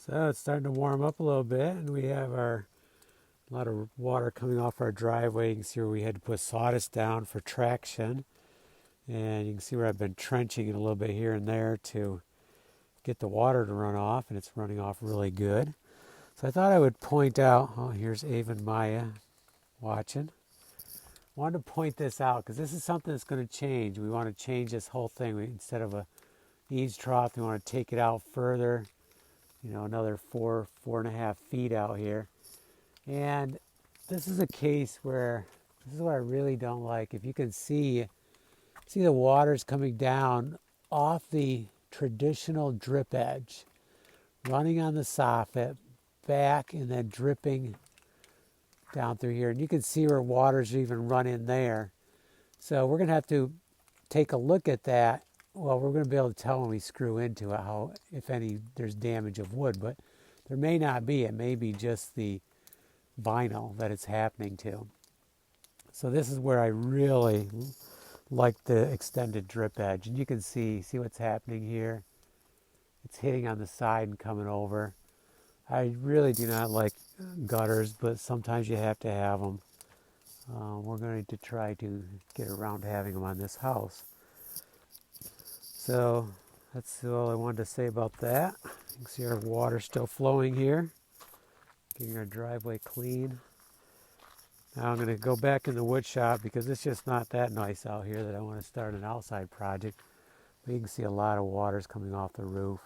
So it's starting to warm up a little bit, and we have a lot of water coming off our driveway. You can see where we had to put sawdust down for traction, and you can see where I've been trenching it a little bit here and there to get the water to run off, and it's running off really good. So I thought I would point out, oh, here's Ava and Maya watching. Wanted to point this out because this is something that's going to change. We want to change this whole thing. Instead of a eaves trough, we want to take it out further, another 4.5 feet out here. And this is a case where, this is what I really don't like. If you can see the water's coming down off the traditional drip edge, running on the soffit, back, and then dripping down through here. And you can see where water's even run in there. So we're going to have to take a look at that. Well, we're going to be able to tell when we screw into it how, if any, there's damage of wood, but there may not be. It may be just the vinyl that it's happening to. So this is where I really like the extended drip edge. And you can see what's happening here. It's hitting on the side and coming over. I really do not like gutters, but sometimes you have to have them. We're going to try to get around to having them on this house. So that's all I wanted to say about that. You can see our water still flowing here, getting our driveway clean. Now I'm going to go back in the wood shop because it's just not that nice out here that I want to start an outside project. But you can see a lot of water's coming off the roof.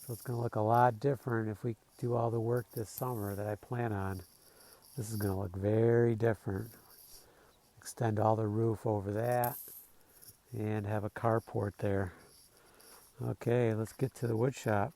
So it's going to look a lot different if we do all the work this summer that I plan on. This is going to look very different. Extend all the roof over that and have a carport there. Okay, let's get to the wood shop.